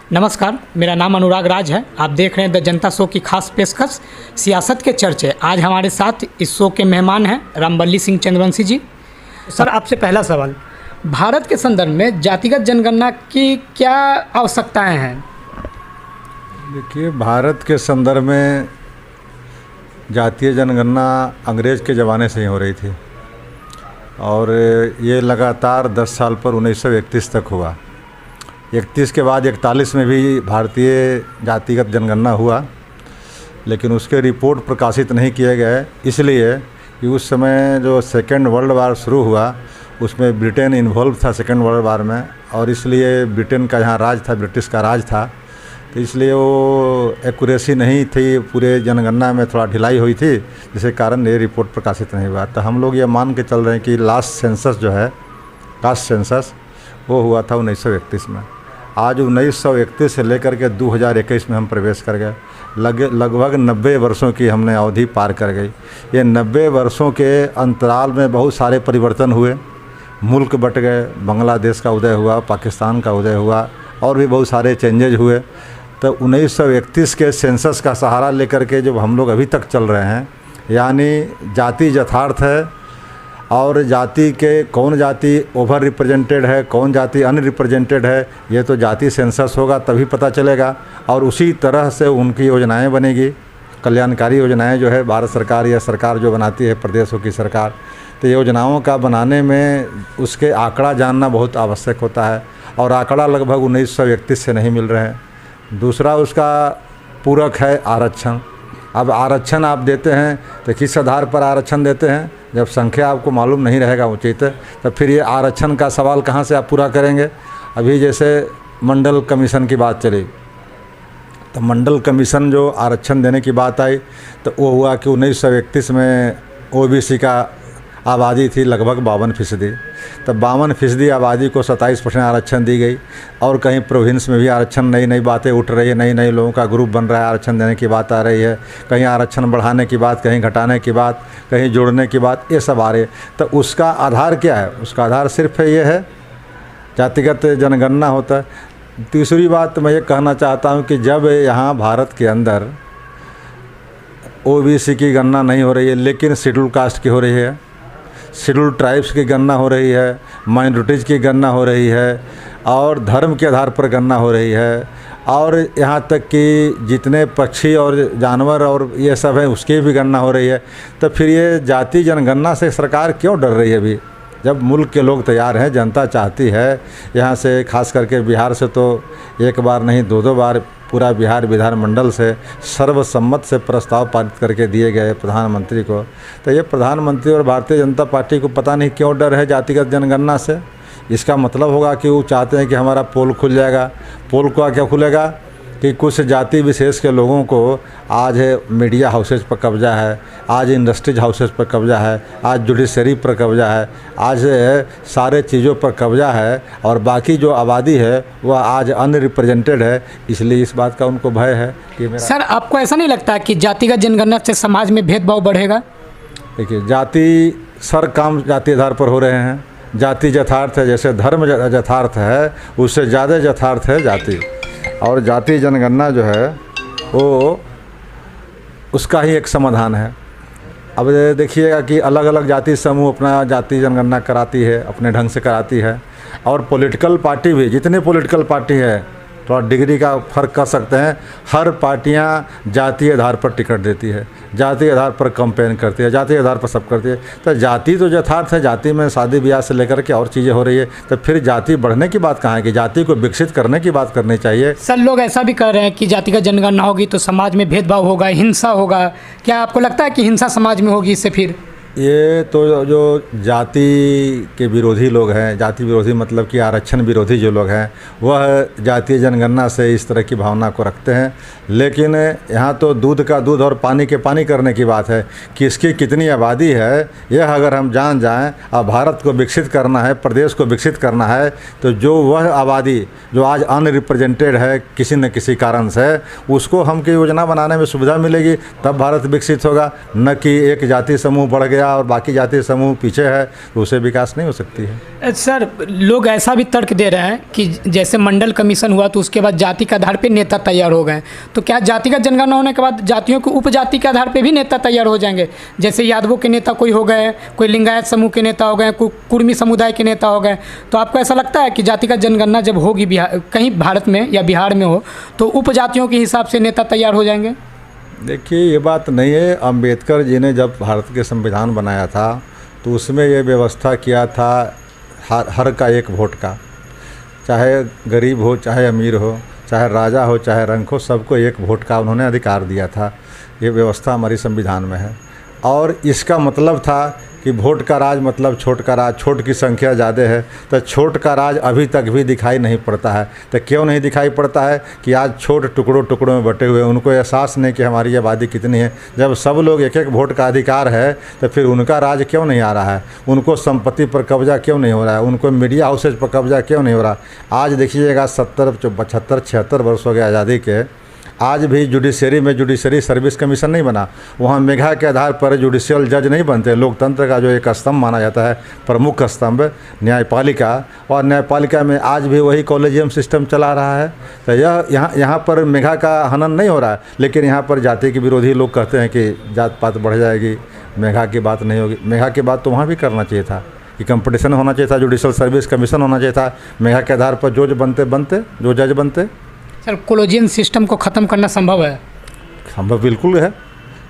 नमस्कार, मेरा नाम अनुराग राज है। आप देख रहे हैं द जनता शो की खास पेशकश सियासत के चर्चे। आज हमारे साथ इस शो के मेहमान हैं रामबल्ली सिंह चंद्रवंशी जी। सर, आपसे पहला सवाल, भारत के संदर्भ में जातिगत जनगणना की क्या आवश्यकताएं हैं? देखिए, भारत के संदर्भ में जातीय जनगणना अंग्रेज़ के ज़माने से ही हो रही थी और ये लगातार 10 साल पर 1931 तक हुआ। 31 के बाद 41 में भी भारतीय जातिगत जनगणना हुआ, लेकिन उसके रिपोर्ट प्रकाशित नहीं किए गए, इसलिए कि उस समय जो सेकेंड वर्ल्ड वार शुरू हुआ उसमें ब्रिटेन इन्वॉल्व था सेकेंड वर्ल्ड वार में, और इसलिए ब्रिटेन का यहाँ राज था, ब्रिटिश का राज था, तो इसलिए वो एक्यूरेसी नहीं थी, पूरे जनगणना में थोड़ा ढिलाई हुई थी, जिसके कारण ये रिपोर्ट प्रकाशित नहीं हुआ। तो हम लोग ये मान के चल रहे हैं कि लास्ट सेंसस जो है, कास्ट सेंसस, वो हुआ था 1931 में। आज 1931 से लेकर के 2021 में हम प्रवेश कर गए। लगभग 90 वर्षों की हमने अवधि पार कर गई। ये 90 वर्षों के अंतराल में बहुत सारे परिवर्तन हुए, मुल्क बट गए, बांग्लादेश का उदय हुआ, पाकिस्तान का उदय हुआ, और भी बहुत सारे चेंजेज हुए। तो 1931 के सेंसस का सहारा लेकर के जब हम लोग अभी तक चल रहे हैं, यानी जाति यथार्थ है और जाति के कौन जाति ओवर रिप्रेजेंटेड है, कौन जाति अनरिप्रेजेंटेड है, ये तो जाति सेंसस होगा तभी पता चलेगा, और उसी तरह से उनकी योजनाएं बनेगी। कल्याणकारी योजनाएं जो है भारत सरकार या सरकार जो बनाती है, प्रदेशों की सरकार, तो योजनाओं का बनाने में उसके आंकड़ा जानना बहुत आवश्यक होता है, और आंकड़ा लगभग 1931 से नहीं मिल रहे हैं। दूसरा उसका पूरक है आरक्षण। अब आरक्षण आप देते हैं तो किस आधार पर आरक्षण देते हैं? जब संख्या आपको मालूम नहीं रहेगा उचित, तो फिर ये आरक्षण का सवाल कहाँ से आप पूरा करेंगे? अभी जैसे मंडल कमीशन की बात चली, तो मंडल कमीशन जो आरक्षण देने की बात आई, तो वो हुआ कि 1931 में ओबीसी का आबादी थी लगभग 52%। तो 52% आबादी को 27% आरक्षण दी गई, और कहीं प्रोविंस में भी आरक्षण, नई नई बातें उठ रही है, नई नई लोगों का ग्रुप बन रहा है, आरक्षण देने की बात आ रही है, कहीं आरक्षण बढ़ाने की बात, कहीं घटाने की बात, कहीं जोड़ने की बात, ये सब आ रही है। तो उसका आधार क्या है? उसका आधार सिर्फ ये है, जातिगत जनगणना होता है। तीसरी बात मैं ये कहना चाहता हूँ कि जब यहाँ भारत के अंदर ओबीसी की गणना नहीं हो रही है, लेकिन शेड्यूल कास्ट की हो रही है, शेड्यूल ट्राइब्स की गणना हो रही है, माइनॉरिटीज़ की गणना हो रही है, और धर्म के आधार पर गणना हो रही है, और यहाँ तक कि जितने पक्षी और जानवर और ये सब है उसकी भी गणना हो रही है। तो फिर ये जाति जनगणना से सरकार क्यों डर रही है अभी, जब मुल्क के लोग तैयार हैं, जनता चाहती है? यहाँ से खास करके बिहार से तो एक बार नहीं 2-2 बार पूरा बिहार विधानमंडल से सर्वसम्मत से प्रस्ताव पारित करके दिए गए प्रधानमंत्री को। तो ये प्रधानमंत्री और भारतीय जनता पार्टी को पता नहीं क्यों डर है जातिगत जनगणना से। इसका मतलब होगा कि वो चाहते हैं कि हमारा पोल खुल जाएगा। पोल का क्या खुलेगा कि कुछ जाति विशेष के लोगों को आज मीडिया हाउसेज पर कब्जा है, आज इंडस्ट्रीज हाउसेज पर कब्जा है, आज जुडिशरी पर कब्जा है, आज सारे चीज़ों पर कब्जा है, और बाकी जो आबादी है वह आज अनरिप्रेजेंटेड है। इसलिए इस बात का उनको भय है कि सर, आपको ऐसा नहीं लगता कि जातिगत जनगणना से समाज में भेदभाव बढ़ेगा? देखिए, जाति सर काम जाति आधार पर हो रहे हैं। जाति यथार्थ है, जैसे धर्म यथार्थ है, उससे ज़्यादा यथार्थ है जाति। और जाति जनगणना जो है वो उसका ही एक समाधान है। अब देखिएगा कि अलग अलग जाति समूह अपना जाति जनगणना कराती है, अपने ढंग से कराती है, और पॉलिटिकल पार्टी भी, जितने पॉलिटिकल पार्टी है, थोड़ा डिग्री का फ़र्क कर सकते हैं, हर पार्टियां जातीय आधार पर टिकट देती है, जातीय आधार पर कैंपेन करती है, जातीय आधार पर सब करती है। तो जाति तो यथार्थ है, जाति में शादी ब्याह से लेकर के और चीज़ें हो रही है, तो फिर जाति बढ़ने की बात कहाँ है? कि जाति को विकसित करने की बात करनी चाहिए। सर, लोग ऐसा भी कह रहे हैं कि जातिगत जनगणना होगी तो समाज में भेदभाव होगा, हिंसा होगा। क्या आपको लगता है कि हिंसा समाज में होगी इससे? फिर ये तो जो जाति के विरोधी लोग हैं, जाति विरोधी मतलब कि आरक्षण विरोधी जो लोग हैं, वह जातीय जनगणना से इस तरह की भावना को रखते हैं। लेकिन यहाँ तो दूध का दूध और पानी के पानी करने की बात है। किसकी कितनी आबादी है यह अगर हम जान जाएं, और भारत को विकसित करना है, प्रदेश को विकसित करना है, तो जो वह आबादी जो आज अनरिप्रेजेंटेड है किसी न किसी कारण से, उसको हमकी योजना बनाने में सुविधा मिलेगी, तब भारत विकसित होगा। न कि एक जाति समूह बढ़ गया गया और बाकी जातीय समूह पीछे है तो उसे विकास नहीं हो सकती है। सर, लोग ऐसा भी तर्क दे रहे हैं कि जैसे मंडल कमीशन हुआ तो उसके बाद जाति के आधार पे नेता तैयार हो गए, तो क्या जातिगत जनगणना होने के बाद जातियों के उपजाति के आधार पे भी नेता तैयार हो जाएंगे? जैसे यादवों के नेता कोई हो गए, कोई लिंगायत समूह के नेता हो गए, कोई कुर्मी समुदाय के नेता हो गए, तो आपको ऐसा लगता है कि जातिगत जनगणना जब होगी बिहार कहीं भारत में या बिहार में हो तो उपजातियों के हिसाब से नेता तैयार हो जाएंगे? देखिए, ये बात नहीं है। अंबेडकर जी ने जब भारत के संविधान बनाया था तो उसमें ये व्यवस्था किया था हर का एक वोट का, चाहे गरीब हो चाहे अमीर हो, चाहे राजा हो चाहे रंक हो, सबको एक वोट का उन्होंने अधिकार दिया था। ये व्यवस्था हमारी संविधान में है और इसका मतलब था कि वोट का राज मतलब छोट का राज, छोट की संख्या ज़्यादा है तो छोट का राज अभी तक भी दिखाई नहीं पड़ता है। तो क्यों नहीं दिखाई पड़ता है कि आज छोट टुकड़ों में बटे हुए, उनको एहसास नहीं कि हमारी आबादी कितनी है। जब सब लोग एक एक वोट का अधिकार है तो फिर उनका राज क्यों नहीं आ रहा है, उनको संपत्ति पर कब्जा क्यों नहीं हो रहा है, उनको मीडिया हाउसेज पर कब्जा क्यों नहीं हो रहा। आज देखिएगा 76 वर्ष हो गए आज़ादी के, आज भी जुडिशरी सर्विस कमीशन नहीं बना। वहाँ मेधा के आधार पर जुडिशियल जज नहीं बनते। लोकतंत्र का जो एक स्तंभ माना जाता है, प्रमुख स्तंभ न्यायपालिका, और न्यायपालिका में आज भी वही कॉलेजियम सिस्टम चला रहा है। तो यहाँ पर मेधा का हनन नहीं हो रहा है, लेकिन यहाँ पर जाति के विरोधी लोग कहते हैं कि जात पात बढ़ जाएगी, मेधा की बात नहीं होगी। मेधा की बात तो वहाँ भी करना चाहिए था कि कंपटीशन होना चाहिए था, जुडिशल सर्विस कमीशन होना चाहिए था। मेधा के आधार पर जो जज बनते। सर, कॉलेजियन सिस्टम को ख़त्म करना संभव है? संभव बिल्कुल है,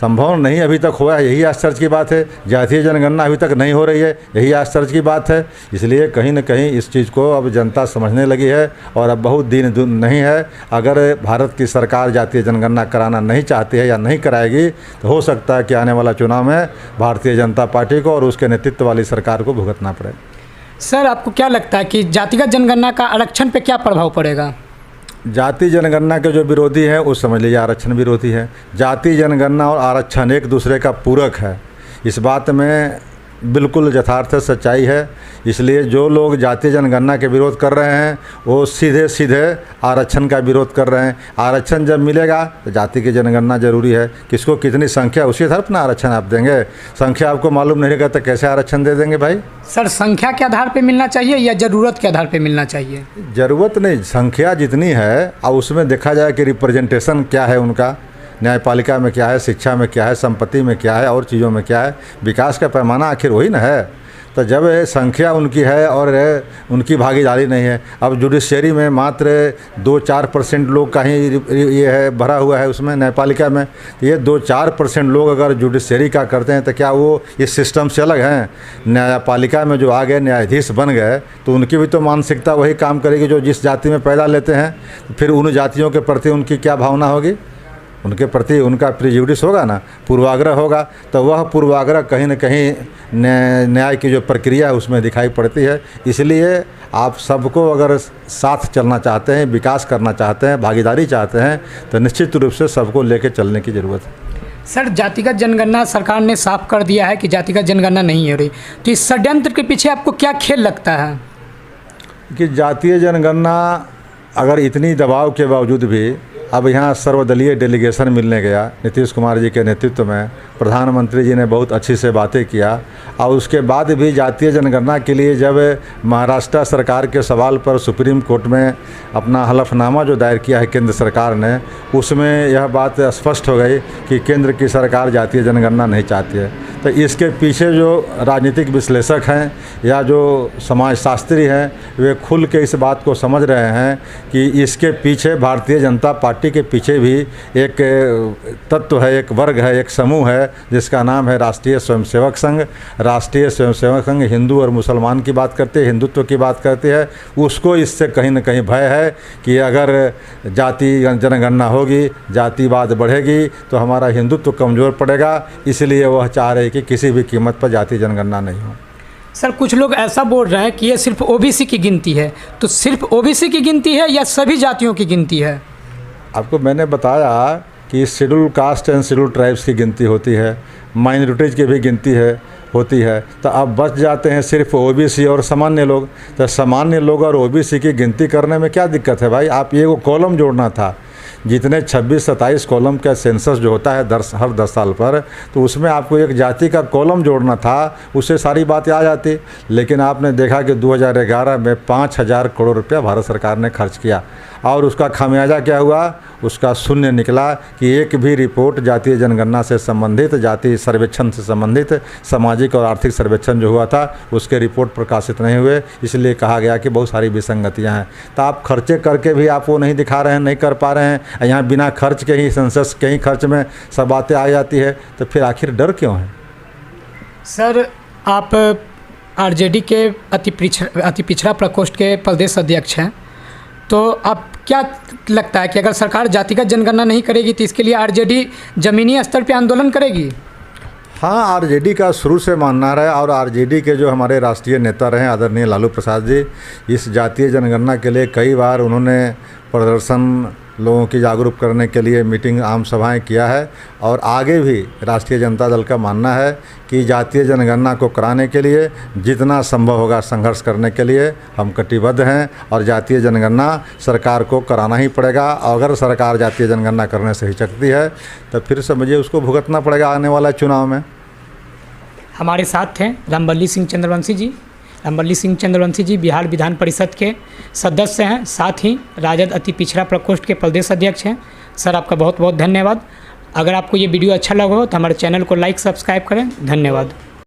संभव नहीं अभी तक हुआ है, यही आश्चर्य की बात है। जातीय जनगणना अभी तक नहीं हो रही है, यही आश्चर्य की बात है। इसलिए कहीं न कहीं इस चीज़ को अब जनता समझने लगी है और अब बहुत दिन नहीं है। अगर भारत की सरकार जातीय जनगणना कराना नहीं चाहती है या नहीं कराएगी तो हो सकता है कि आने वाला चुनाव में भारतीय जनता पार्टी को और उसके नेतृत्व वाली सरकार को भुगतना पड़े। सर, आपको क्या लगता है कि जातिगत जनगणना का आरक्षण पर क्या प्रभाव पड़ेगा? जाति जनगणना के जो विरोधी हैं वो समझ लीजिए आरक्षण विरोधी है। जाति जनगणना और आरक्षण एक दूसरे का पूरक है, इस बात में बिल्कुल यथार्थ सच्चाई है। इसलिए जो लोग जातीय जनगणना के विरोध कर रहे हैं वो सीधे आरक्षण का विरोध कर रहे हैं। आरक्षण जब मिलेगा तो जाति की जनगणना जरूरी है। किसको कितनी संख्या उसी आधार पर आरक्षण आप देंगे। संख्या आपको मालूम नहीं रहेगा तो कैसे आरक्षण दे देंगे भाई? सर, संख्या के आधार पे मिलना चाहिए या ज़रूरत के आधार पे मिलना चाहिए? ज़रूरत नहीं, संख्या जितनी है और उसमें देखा जाए कि रिप्रेजेंटेशन क्या है उनका, न्यायपालिका में क्या है, शिक्षा में क्या है, संपत्ति में क्या है और चीज़ों में क्या है। विकास का पैमाना आखिर वही ना है। तो जब संख्या उनकी है और उनकी भागीदारी नहीं है, अब जुडिशरी में मात्र 2-4% लोग का ही ये है भरा हुआ है उसमें न्यायपालिका में। ये 2-4% लोग अगर जुडिशरी का करते हैं तो क्या वो इस सिस्टम से अलग हैं? न्यायपालिका में जो आ गए न्यायाधीश बन गए तो उनकी भी तो मानसिकता वही काम करेगी जो जिस जाति में पैदा लेते हैं। फिर उन जातियों के प्रति उनकी क्या भावना होगी? उनके प्रति उनका प्रिजुडिस होगा ना, पूर्वाग्रह होगा। तो वह पूर्वाग्रह कहीं न कहीं न्याय की जो प्रक्रिया है उसमें दिखाई पड़ती है। इसलिए आप सबको अगर साथ चलना चाहते हैं, विकास करना चाहते हैं, भागीदारी चाहते हैं तो निश्चित रूप से सबको लेकर चलने की ज़रूरत है। सर, जातिगत जनगणना सरकार ने साफ कर दिया है कि जातिगत जनगणना नहीं हो रही, तो इस षड्यंत्र के पीछे आपको क्या खेल लगता है? कि जातीय जनगणना अगर इतनी दबाव के बावजूद भी अब यहाँ सर्वदलीय डेलीगेशन मिलने गया नीतीश कुमार जी के नेतृत्व में, प्रधानमंत्री जी ने बहुत अच्छी से बातें किया और उसके बाद भी जातीय जनगणना के लिए जब महाराष्ट्र सरकार के सवाल पर सुप्रीम कोर्ट में अपना हलफनामा जो दायर किया है केंद्र सरकार ने, उसमें यह बात स्पष्ट हो गई कि केंद्र की सरकार जातीय जनगणना नहीं चाहती है। तो इसके पीछे जो राजनीतिक विश्लेषक हैं या जो समाजशास्त्री हैं वे खुल के इस बात को समझ रहे हैं कि इसके पीछे भारतीय जनता पार्टी के पीछे भी एक तत्व है, एक वर्ग है, एक समूह है जिसका नाम है राष्ट्रीय स्वयंसेवक संघ। राष्ट्रीय स्वयंसेवक संघ हिंदू और मुसलमान की बात करते हैं, हिंदुत्व की बात करती है। उसको इससे कहीं न कहीं भय है कि अगर जाति जनगणना होगी, जातिवाद बढ़ेगी तो हमारा हिंदुत्व कमज़ोर पड़ेगा। इसलिए वह चाह रहे कि किसी भी कीमत पर जाति जनगणना नहीं हो। सर, कुछ लोग ऐसा बोल रहे हैं कि ये सिर्फ ओबीसी की गिनती है, तो सिर्फ ओबीसी की गिनती है या सभी जातियों की गिनती है? आपको मैंने बताया कि schedule caste and schedule tribes की गिनती होती है, माइनॉरिटीज़ की भी गिनती होती है। तो अब बच जाते हैं सिर्फ ओबीसी और सामान्य लोग। तो सामान्य लोग और ओबीसी की गिनती करने में क्या दिक्कत है भाई? आप ये वो कॉलम जोड़ना था जितने 26-27 कॉलम का सेंसस जो होता है हर 10 साल पर, तो उसमें आपको एक जाति का कॉलम जोड़ना था, उससे सारी बातें आ जाती। लेकिन आपने देखा कि 2011 में 5,000 करोड़ रुपया भारत सरकार ने खर्च किया और उसका खामियाजा क्या हुआ? उसका शून्य निकला कि एक भी रिपोर्ट जातीय जनगणना से संबंधित, जातीय सर्वेक्षण से संबंधित, सामाजिक और आर्थिक सर्वेक्षण जो हुआ था उसके रिपोर्ट प्रकाशित नहीं हुए। इसलिए कहा गया कि बहुत सारी विसंगतियां हैं। तो आप खर्चे करके भी आप वो नहीं दिखा रहे हैं, नहीं कर पा रहे हैं। यहाँ बिना खर्च के ही सेंसस के ही खर्च में सब बातें आ जाती है, तो फिर आखिर डर क्यों है? सर, आप आरजेडी के अति पिछड़ा प्रकोष्ठ के प्रदेश अध्यक्ष हैं, तो आप क्या लगता है कि अगर सरकार जातिगत जनगणना नहीं करेगी तो इसके लिए आरजेडी ज़मीनी स्तर पे आंदोलन करेगी? हाँ, आरजेडी का शुरू से मानना रहा है और आरजेडी के जो हमारे राष्ट्रीय नेता रहे आदरणीय लालू प्रसाद जी, इस जातीय जनगणना के लिए कई बार उन्होंने प्रदर्शन, लोगों की जागरूक करने के लिए मीटिंग, आम सभाएं किया है। और आगे भी राष्ट्रीय जनता दल का मानना है कि जातीय जनगणना को कराने के लिए जितना संभव होगा संघर्ष करने के लिए हम कटिबद्ध हैं और जातीय जनगणना सरकार को कराना ही पड़ेगा। और अगर सरकार जातीय जनगणना करने से हिचकती है तो फिर समझिए उसको भुगतना पड़ेगा आने वाला चुनाव में। हमारे साथ थे रामबल्ली सिंह चंद्रवंशी जी। रामबल्ली सिंह चंद्रवंशी जी बिहार विधान परिषद के सदस्य हैं, साथ ही राजद अति पिछड़ा प्रकोष्ठ के प्रदेश अध्यक्ष हैं। सर, आपका बहुत बहुत धन्यवाद। अगर आपको ये वीडियो अच्छा लगा हो तो हमारे चैनल को लाइक, सब्सक्राइब करें। धन्यवाद।